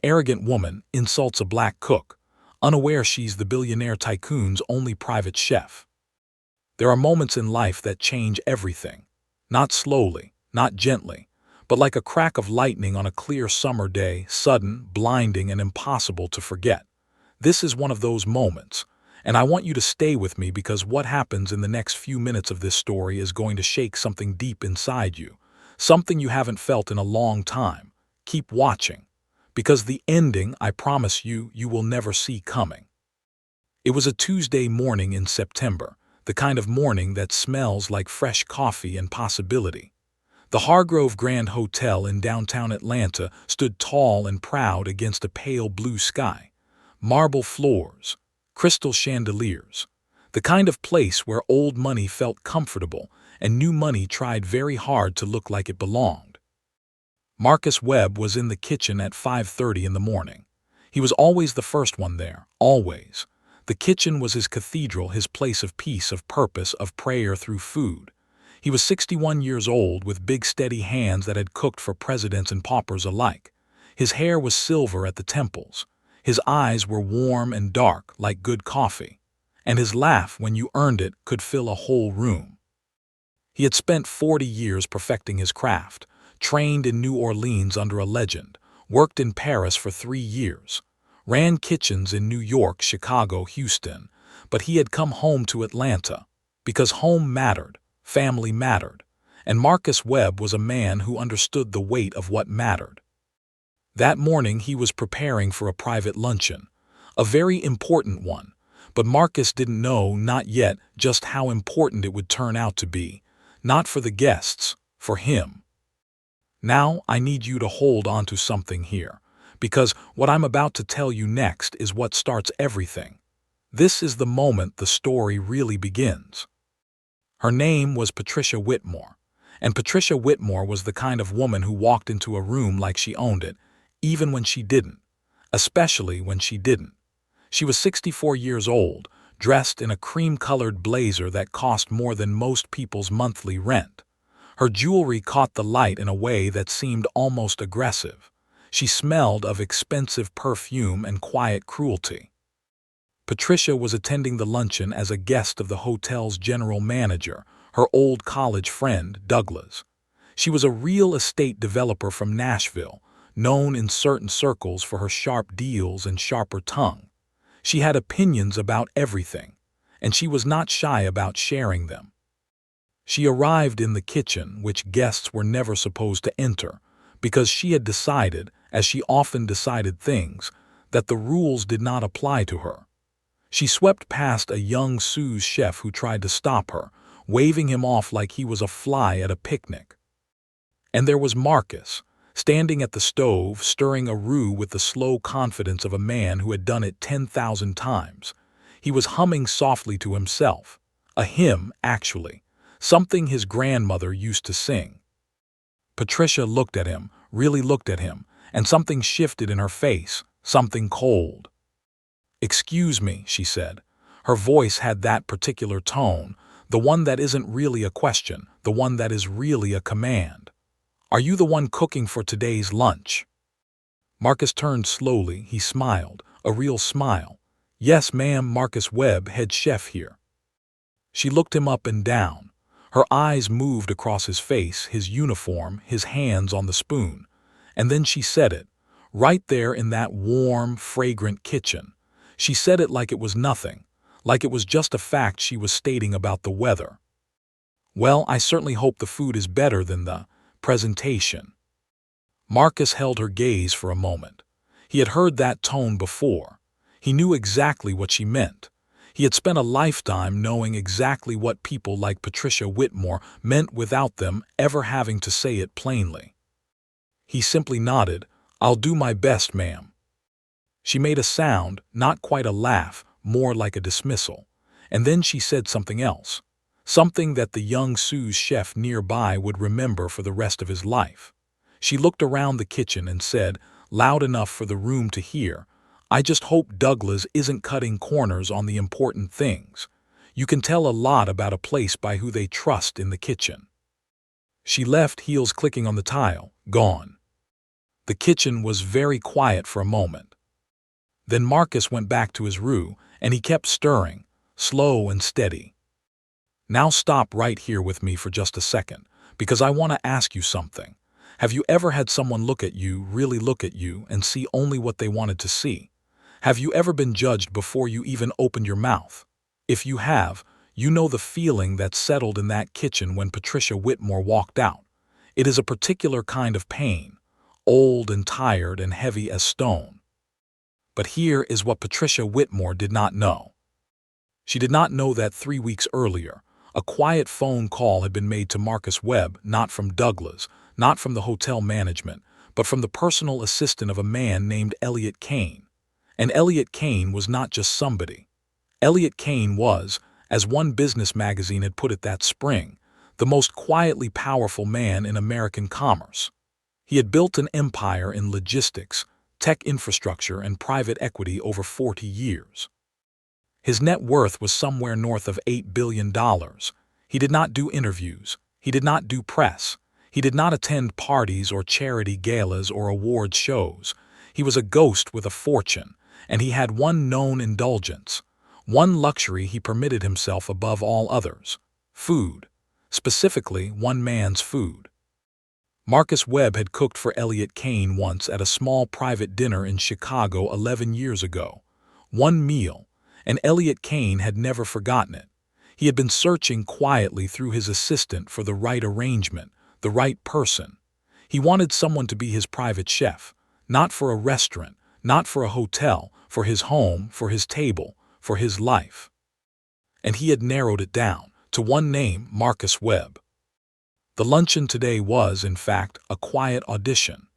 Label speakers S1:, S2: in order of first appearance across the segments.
S1: arrogant woman insults a black cook, unaware she's the billionaire tycoon's only private chef. There are moments in life that change everything. Not slowly, not gently, but like a crack of lightning on a clear summer day, sudden, blinding, and impossible to forget. This is one of those moments, and I want you to stay with me because what happens in the next few minutes of this story is going to shake something deep inside you, something you haven't felt in a long time. Keep watching, because the ending, I promise you, you will never see coming. It was a Tuesday morning in September, the kind of morning that smells like fresh coffee and possibility. The Hargrove Grand Hotel in downtown Atlanta stood tall and proud against a pale blue sky. Marble floors, crystal chandeliers, the kind of place where old money felt comfortable and new money tried very hard to look like it belonged. Marcus Webb was in the kitchen at 5:30 in the morning. He was always the first one there, always. The kitchen was his cathedral, his place of peace, of purpose, of prayer through food. He was 61 years old with big steady hands that had cooked for presidents and paupers alike. His hair was silver at the temples. His eyes were warm and dark like good coffee. And his laugh, when you earned it, could fill a whole room. He had spent 40 years perfecting his craft, trained in New Orleans under a legend, worked in Paris for 3 years, ran kitchens in New York, Chicago, Houston, but he had come home to Atlanta because home mattered, family mattered, and Marcus Webb was a man who understood the weight of what mattered. That morning he was preparing for a private luncheon, a very important one, but Marcus didn't know, not yet, just how important it would turn out to be, not for the guests, for him. Now I need you to hold on to something here, because what I'm about to tell you next is what starts everything. This is the moment the story really begins. Her name was Patricia Whitmore, and Patricia Whitmore was the kind of woman who walked into a room like she owned it, even when she didn't, especially when she didn't. She was 64 years old, dressed in a cream-colored blazer that cost more than most people's monthly rent. Her jewelry caught the light in a way that seemed almost aggressive. She smelled of expensive perfume and quiet cruelty. Patricia was attending the luncheon as a guest of the hotel's general manager, her old college friend, Douglas. She was a real estate developer from Nashville, known in certain circles for her sharp deals and sharper tongue. She had opinions about everything, and she was not shy about sharing them. She arrived in the kitchen, which guests were never supposed to enter, because she had decided, as she often decided things, that the rules did not apply to her. She swept past a young sous chef who tried to stop her, waving him off like he was a fly at a picnic. And there was Marcus, standing at the stove, stirring a roux with the slow confidence of a man who had done it 10,000 times. He was humming softly to himself, a hymn, actually, something his grandmother used to sing. Patricia looked at him, really looked at him, and something shifted in her face, something cold. "Excuse me," she said. Her voice had that particular tone, the one that isn't really a question, the one that is really a command. "Are you the one cooking for today's lunch?" Marcus turned slowly. He smiled, a real smile. "Yes, ma'am, Marcus Webb, head chef here." She looked him up and down. Her eyes moved across his face, his uniform, his hands on the spoon. And then she said it, right there in that warm, fragrant kitchen. She said it like it was nothing, like it was just a fact she was stating about the weather. "Well, I certainly hope the food is better than the presentation." Marcus held her gaze for a moment. He had heard that tone before. He knew exactly what she meant. He had spent a lifetime knowing exactly what people like Patricia Whitmore meant without them ever having to say it plainly. He simply nodded. "I'll do my best, ma'am." She made a sound, not quite a laugh, more like a dismissal. And then she said something else, something that the young sous chef nearby would remember for the rest of his life. She looked around the kitchen and said, loud enough for the room to hear, "I just hope Douglas isn't cutting corners on the important things. You can tell a lot about a place by who they trust in the kitchen." She left, heels clicking on the tile, gone. The kitchen was very quiet for a moment. Then Marcus went back to his roux, and he kept stirring, slow and steady. Now stop right here with me for just a second, because I want to ask you something. Have you ever had someone look at you, really look at you, and see only what they wanted to see? Have you ever been judged before you even opened your mouth? If you have, you know the feeling that settled in that kitchen when Patricia Whitmore walked out. It is a particular kind of pain, old and tired and heavy as stone. But here is what Patricia Whitmore did not know. She did not know that 3 weeks earlier, a quiet phone call had been made to Marcus Webb, not from Douglas, not from the hotel management, but from the personal assistant of a man named Elliot Kane. And Elliot Kane was not just somebody. Elliot Kane was, as one business magazine had put it that spring, the most quietly powerful man in American commerce. He had built an empire in logistics, tech infrastructure, and private equity over 40 years. His net worth was somewhere north of $8 billion. He did not do interviews. He did not do press. He did not attend parties or charity galas or award shows. He was a ghost with a fortune, and he had one known indulgence, one luxury he permitted himself above all others: food, specifically one man's food. Marcus Webb had cooked for Elliot Kane once at a small private dinner in Chicago 11 years ago. One meal, and Elliot Kane had never forgotten it. He had been searching quietly through his assistant for the right arrangement, the right person. He wanted someone to be his private chef, not for a restaurant, not for a hotel, for his home, for his table, for his life. And he had narrowed it down to one name: Marcus Webb. The luncheon today was, in fact, a quiet audition.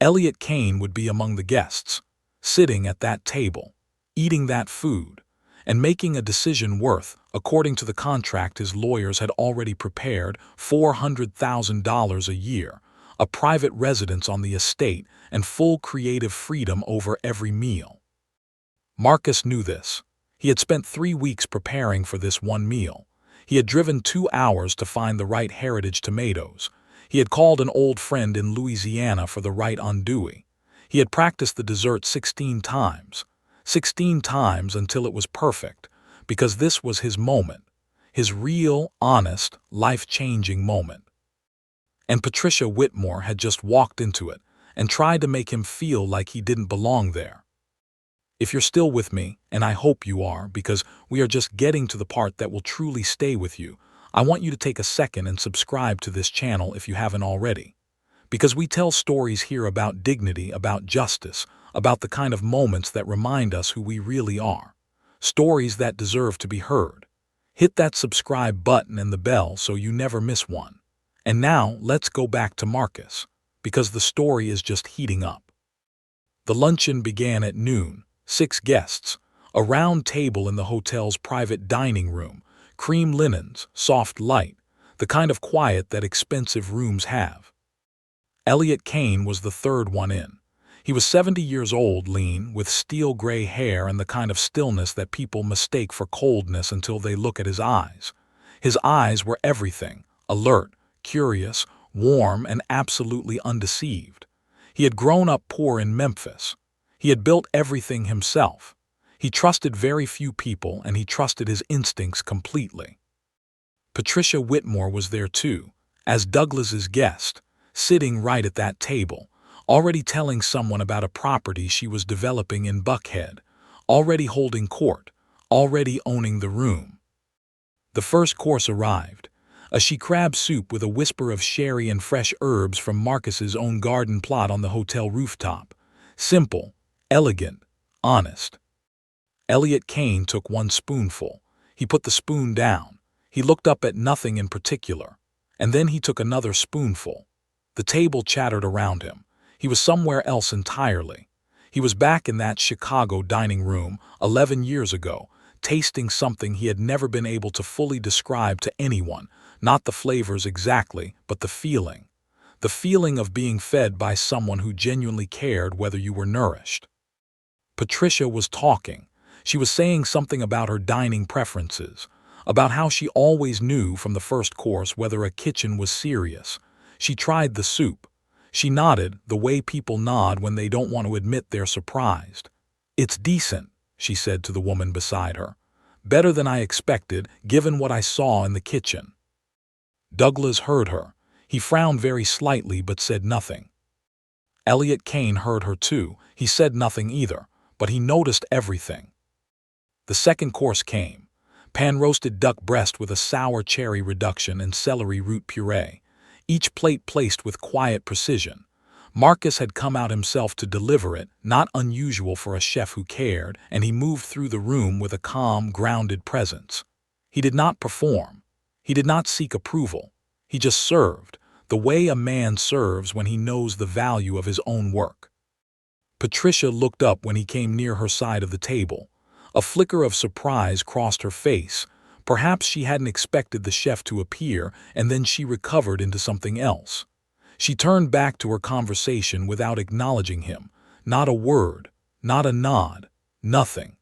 S1: Elliot Kane would be among the guests, sitting at that table, eating that food, and making a decision worth, according to the contract his lawyers had already prepared, $400,000 a year, a private residence on the estate, and full creative freedom over every meal. Marcus knew this. He had spent 3 weeks preparing for this one meal. He had driven 2 hours to find the right heritage tomatoes. He had called an old friend in Louisiana for the right andouille. He had practiced the dessert 16 times. 16 times until it was perfect, because this was his moment, his real, honest, life-changing moment. And Patricia Whitmore had just walked into it and tried to make him feel like he didn't belong there. If you're still with me, and I hope you are, because we are just getting to the part that will truly stay with you, I want you to take a second and subscribe to this channel if you haven't already. Because we tell stories here about dignity, about justice, about the kind of moments that remind us who we really are. Stories that deserve to be heard. Hit that subscribe button and the bell so you never miss one. And now, let's go back to Marcus, because the story is just heating up. The luncheon began at noon. 6 guests, a round table in the hotel's private dining room, cream linens, soft light, the kind of quiet that expensive rooms have. Elliot Kane was the third one in. He was 70 years old, lean, with steel-gray hair and the kind of stillness that people mistake for coldness until they look at his eyes. His eyes were everything: alert, curious, warm, and absolutely undeceived. He had grown up poor in Memphis. He had built everything himself. He trusted very few people, and he trusted his instincts completely. Patricia Whitmore was there too, as Douglas's guest, sitting right at that table, already telling someone about a property she was developing in Buckhead, already holding court, already owning the room. The first course arrived, a she crab soup with a whisper of sherry and fresh herbs from Marcus's own garden plot on the hotel rooftop. Simple, elegant, honest. Elliot Kane took one spoonful. He put the spoon down. He looked up at nothing in particular. And then he took another spoonful. The table chattered around him. He was somewhere else entirely. He was back in that Chicago dining room 11 years ago, tasting something he had never been able to fully describe to anyone, not the flavors exactly, but the feeling. The feeling of being fed by someone who genuinely cared whether you were nourished. Patricia was talking. She was saying something about her dining preferences, about how she always knew from the first course whether a kitchen was serious. She tried the soup. She nodded, the way people nod when they don't want to admit they're surprised. "It's decent," she said to the woman beside her. "Better than I expected, given what I saw in the kitchen." Douglas heard her. He frowned very slightly but said nothing. Elliot Kane heard her too. He said nothing either, but he noticed everything. The second course came. Pan-roasted duck breast with a sour cherry reduction and celery root puree, each plate placed with quiet precision. Marcus had come out himself to deliver it, not unusual for a chef who cared, and he moved through the room with a calm, grounded presence. He did not perform. He did not seek approval. He just served, the way a man serves when he knows the value of his own work. Patricia looked up when he came near her side of the table. A flicker of surprise crossed her face. Perhaps she hadn't expected the chef to appear, and then she recovered into something else. She turned back to her conversation without acknowledging him. Not a word, not a nod, nothing.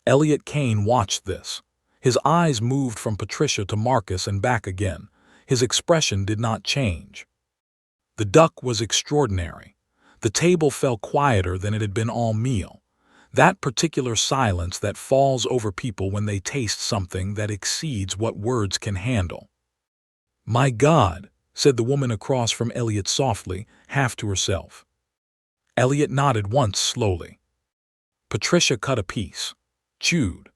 S1: Elliot Kane watched this. His eyes moved from Patricia to Marcus and back again. His expression did not change. The duck was extraordinary. The table fell quieter than it had been all meal. That particular silence that falls over people when they taste something that exceeds what words can handle. "My God," said the woman across from Elliot softly, half to herself. Elliot nodded once slowly. Patricia cut a piece, chewed,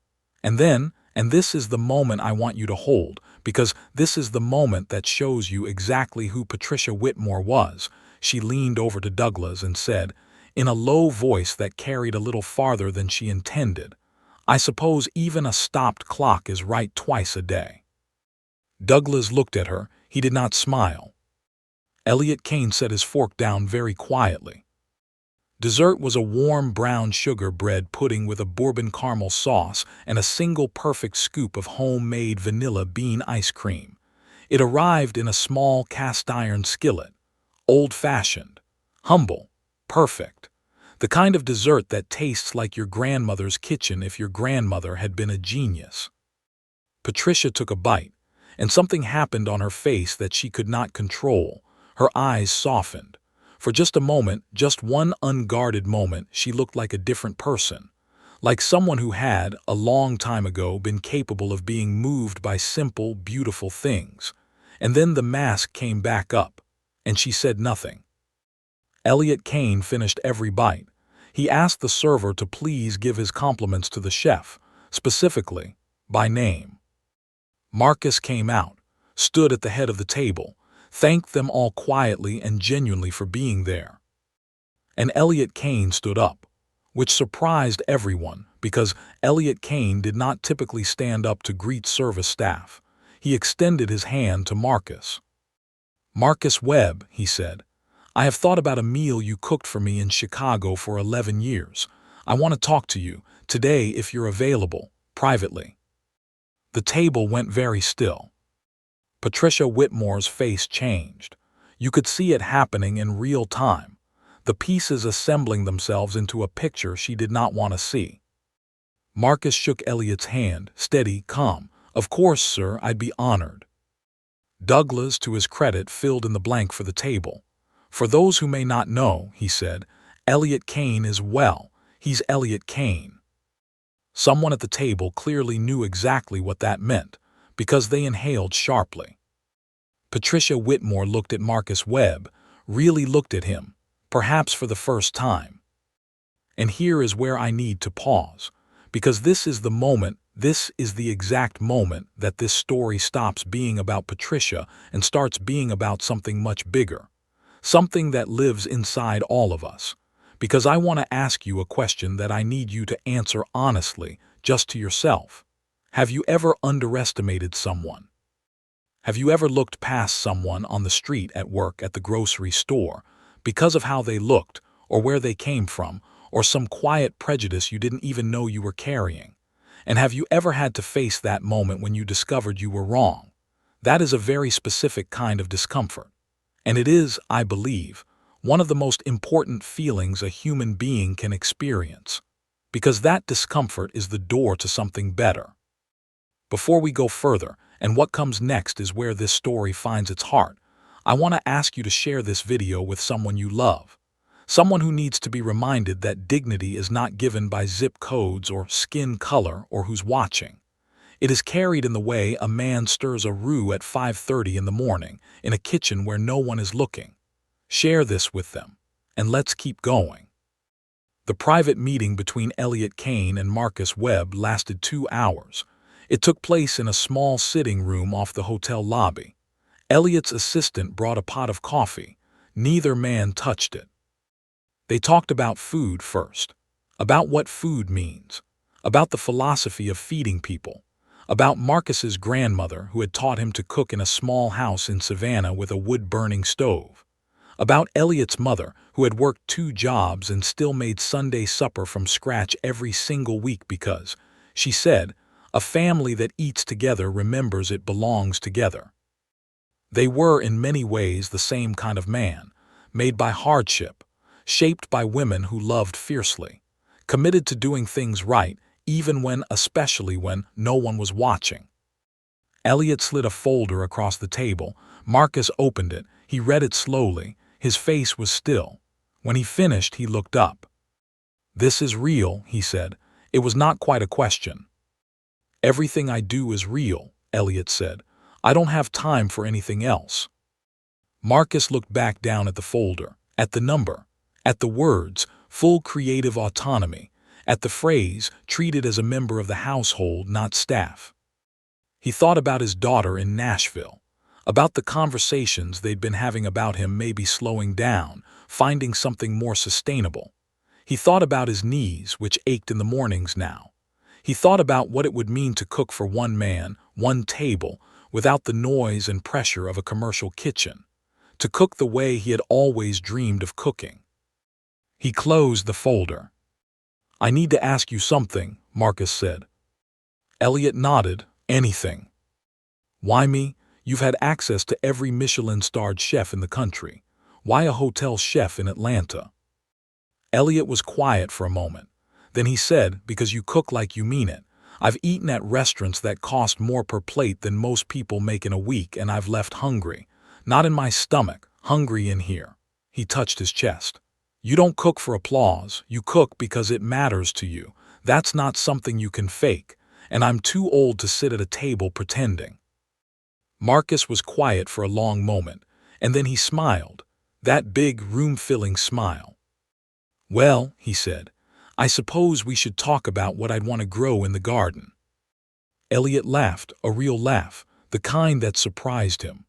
S1: and then, and this is the moment I want you to hold, because this is the moment that shows you exactly who Patricia Whitmore was. She leaned over to Douglas and said, in a low voice that carried a little farther than she intended, "I suppose even a stopped clock is right twice a day." Douglas looked at her. He did not smile. Elliot Kane set his fork down very quietly. Dessert was a warm brown sugar bread pudding with a bourbon caramel sauce and a single perfect scoop of homemade vanilla bean ice cream. It arrived in a small cast-iron skillet. Old-fashioned, humble, perfect. The kind of dessert that tastes like your grandmother's kitchen if your grandmother had been a genius. Patricia took a bite, and something happened on her face that she could not control. Her eyes softened. For just a moment, just one unguarded moment, she looked like a different person. Like someone who had, a long time ago, been capable of being moved by simple, beautiful things. And then the mask came back up, and she said nothing. Elliot Kane finished every bite. He asked the server to please give his compliments to the chef, specifically, by name. Marcus came out, stood at the head of the table, thanked them all quietly and genuinely for being there. And Elliot Kane stood up, which surprised everyone because Elliot Kane did not typically stand up to greet service staff. He extended his hand to Marcus. "Marcus Webb," he said, "I have thought about a meal you cooked for me in Chicago for 11 years. I want to talk to you, today if you're available, privately." The table went very still. Patricia Whitmore's face changed. You could see it happening in real time, the pieces assembling themselves into a picture she did not want to see. Marcus shook Elliot's hand, steady, calm. "Of course, sir, I'd be honored." Douglas, to his credit, filled in the blank for the table. "For those who may not know," he said, "Elliot Kane is well. He's Elliot Kane." Someone at the table clearly knew exactly what that meant, because they inhaled sharply. Patricia Whitmore looked at Marcus Webb, really looked at him, perhaps for the first time. And here is where I need to pause, because this is the moment, this is the exact moment that this story stops being about Patricia and starts being about something much bigger, something that lives inside all of us. Because I want to ask you a question that I need you to answer honestly, just to yourself. Have you ever underestimated someone? Have you ever looked past someone on the street, at work, at the grocery store, because of how they looked, or where they came from, or some quiet prejudice you didn't even know you were carrying? And have you ever had to face that moment when you discovered you were wrong? That is a very specific kind of discomfort. And it is, I believe, one of the most important feelings a human being can experience, because that discomfort is the door to something better. Before we go further, and what comes next is where this story finds its heart, I want to ask you to share this video with someone you love. Someone who needs to be reminded that dignity is not given by zip codes or skin color or who's watching. It is carried in the way a man stirs a roux at 5:30 in the morning in a kitchen where no one is looking. Share this with them, and let's keep going. The private meeting between Elliot Kane and Marcus Webb lasted 2 hours. It took place in a small sitting room off the hotel lobby. Elliot's assistant brought a pot of coffee. Neither man touched it. They talked about food first, about what food means, about the philosophy of feeding people, about Marcus's grandmother who had taught him to cook in a small house in Savannah with a wood-burning stove, about Elliot's mother who had worked 2 jobs and still made Sunday supper from scratch every single week because, she said, a family that eats together remembers it belongs together. They were in many ways the same kind of man, made by hardship, shaped by women who loved fiercely, committed to doing things right, especially when no one was watching. Elliot slid a folder across the table. Marcus opened it. He read it slowly. His face was still. When he finished, he looked up. "This is real," he said. It was not quite a question. "Everything I do is real," Elliot said. "I don't have time for anything else." Marcus looked back down at the folder, at the number, at the words, full creative autonomy, at the phrase, treated as a member of the household, not staff. He thought about his daughter in Nashville, about the conversations they'd been having about him maybe slowing down, finding something more sustainable. He thought about his knees, which ached in the mornings now. He thought about what it would mean to cook for one man, one table, without the noise and pressure of a commercial kitchen, to cook the way he had always dreamed of cooking. He closed the folder. "I need to ask you something," Marcus said. Elliot nodded. "Anything." "Why me? You've had access to every Michelin-starred chef in the country. Why a hotel chef in Atlanta?" Elliot was quiet for a moment. Then he said, "Because you cook like you mean it. I've eaten at restaurants that cost more per plate than most people make in a week, and I've left hungry. Not in my stomach, hungry in here." He touched his chest. "You don't cook for applause. You cook because it matters to you. That's not something you can fake, and I'm too old to sit at a table pretending." Marcus was quiet for a long moment, and then he smiled, that big, room-filling smile. "Well," he said, "I suppose we should talk about what I'd want to grow in the garden." Elliot laughed, a real laugh, the kind that surprised him.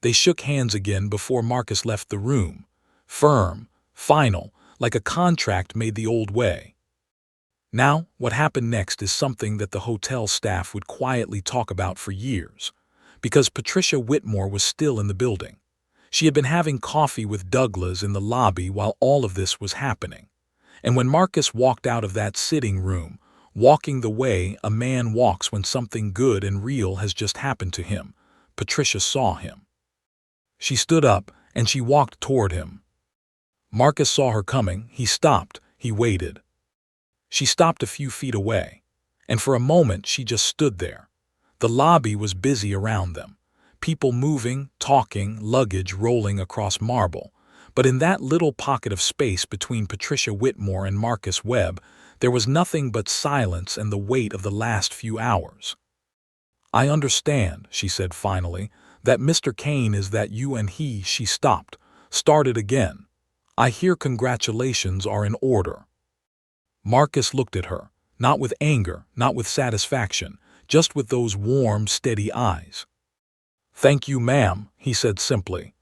S1: They shook hands again before Marcus left the room, firm, final, like a contract made the old way. Now, what happened next is something that the hotel staff would quietly talk about for years, because Patricia Whitmore was still in the building. She had been having coffee with Douglas in the lobby while all of this was happening. And when Marcus walked out of that sitting room, walking the way a man walks when something good and real has just happened to him, Patricia saw him. She stood up, and she walked toward him. Marcus saw her coming. He stopped. He waited. She stopped a few feet away, and for a moment she just stood there. The lobby was busy around them, people moving, talking, luggage rolling across marble. But in that little pocket of space between Patricia Whitmore and Marcus Webb, there was nothing but silence and the weight of the last few hours. "I understand," she said finally, "that Mr. Kane is that you and he." She stopped, started again. "I hear congratulations are in order." Marcus looked at her, not with anger, not with satisfaction, just with those warm, steady eyes. "Thank you, ma'am," he said simply.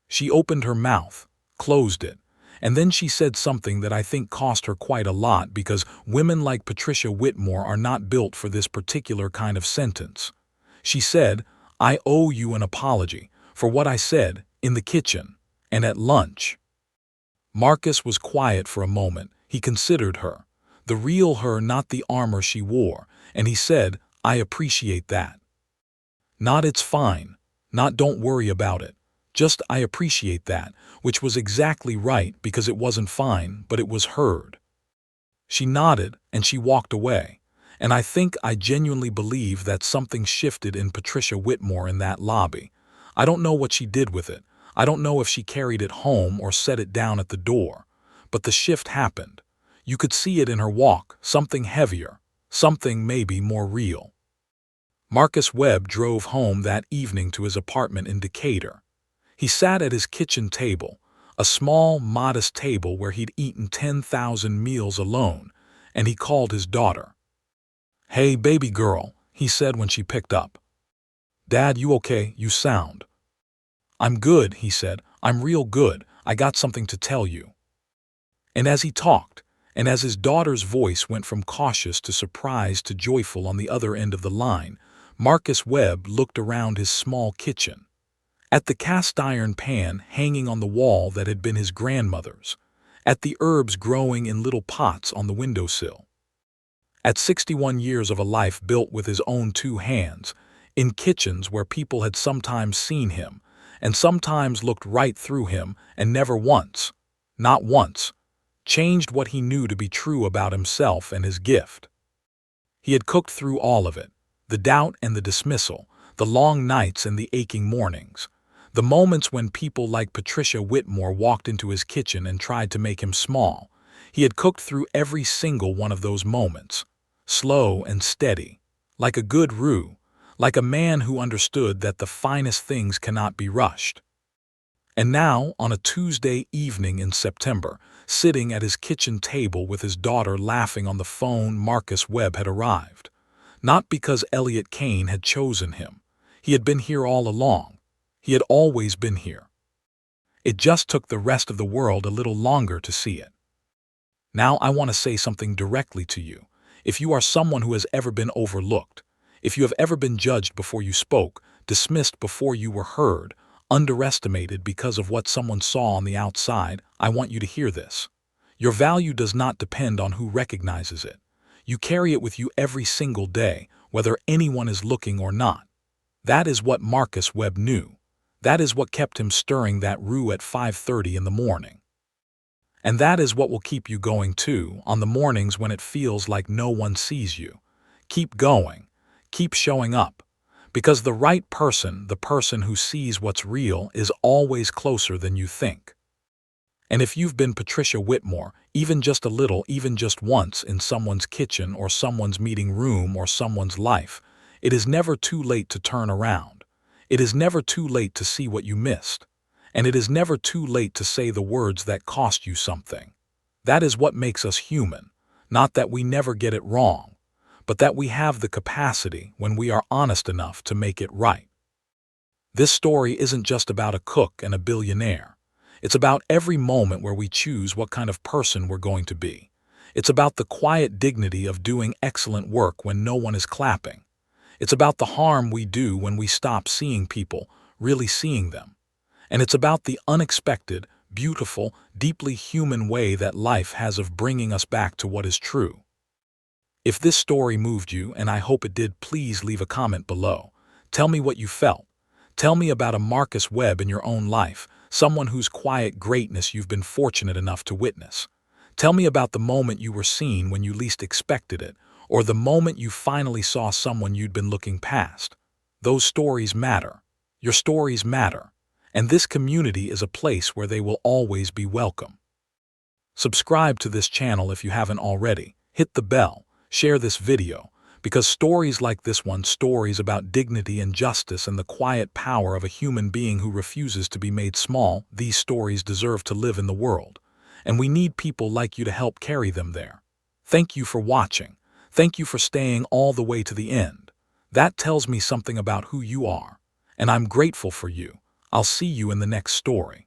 S1: She opened her mouth, closed it, and then she said something that I think cost her quite a lot, because women like Patricia Whitmore are not built for this particular kind of sentence. She said, "I owe you an apology for what I said in the kitchen and at lunch." Marcus was quiet for a moment. He considered her, the real her, not the armor she wore, and he said, "I appreciate that." Not "it's fine," not "don't worry about it," just "I appreciate that," which was exactly right because it wasn't fine, but it was heard. She nodded and she walked away, and I genuinely believe that something shifted in Patricia Whitmore in that lobby. I don't know what she did with it. I don't know if she carried it home or set it down at the door. But the shift happened. You could see it in her walk, something heavier, something maybe more real. Marcus Webb drove home that evening to his apartment in Decatur. He sat at his kitchen table, a small, modest table where he'd eaten 10,000 meals alone, and he called his daughter. "Hey, baby girl," he said when she picked up. "Dad, you okay? You sound." "I'm good," he said. "I'm real good. I got something to tell you." And as he talked, and as his daughter's voice went from cautious to surprised to joyful on the other end of the line, Marcus Webb looked around his small kitchen. At the cast-iron pan hanging on the wall that had been his grandmother's, at the herbs growing in little pots on the windowsill. At 61 years of a life built with his own two hands, in kitchens where people had sometimes seen him, and sometimes looked right through him, and never once, not once, changed what he knew to be true about himself and his gift. He had cooked through all of it, the doubt and the dismissal, the long nights and the aching mornings, the moments when people like Patricia Whitmore walked into his kitchen and tried to make him small. He had cooked through every single one of those moments, slow and steady, like a good roux, like a man who understood that the finest things cannot be rushed. And now, on a Tuesday evening in September, sitting at his kitchen table with his daughter laughing on the phone, Marcus Webb had arrived. Not because Elliot Kane had chosen him. He had been here all along. He had always been here. It just took the rest of the world a little longer to see it. Now I want to say something directly to you. If you are someone who has ever been overlooked, if you have ever been judged before you spoke, dismissed before you were heard, underestimated because of what someone saw on the outside, I want you to hear this. Your value does not depend on who recognizes it. You carry it with you every single day, whether anyone is looking or not. That is what Marcus Webb knew. That is what kept him stirring that roux at 5:30 in the morning. And that is what will keep you going too, on the mornings when it feels like no one sees you. Keep going. Keep showing up. Because the right person, the person who sees what's real, is always closer than you think. And if you've been Patricia Whitmore, even just a little, even just once in someone's kitchen or someone's meeting room or someone's life, it is never too late to turn around. It is never too late to see what you missed. And it is never too late to say the words that cost you something. That is what makes us human. Not that we never get it wrong, but that we have the capacity, when we are honest enough, to make it right. This story isn't just about a cook and a billionaire. It's about every moment where we choose what kind of person we're going to be. It's about the quiet dignity of doing excellent work when no one is clapping. It's about the harm we do when we stop seeing people, really seeing them. And it's about the unexpected, beautiful, deeply human way that life has of bringing us back to what is true. If this story moved you, and I hope it did, please leave a comment below. Tell me what you felt. Tell me about a Marcus Webb in your own life, someone whose quiet greatness you've been fortunate enough to witness. Tell me about the moment you were seen when you least expected it, or the moment you finally saw someone you'd been looking past. Those stories matter. Your stories matter. And this community is a place where they will always be welcome. Subscribe to this channel if you haven't already. Hit the bell. Share this video. Because stories like this one, stories about dignity and justice and the quiet power of a human being who refuses to be made small, these stories deserve to live in the world. And we need people like you to help carry them there. Thank you for watching. Thank you for staying all the way to the end. That tells me something about who you are. And I'm grateful for you. I'll see you in the next story.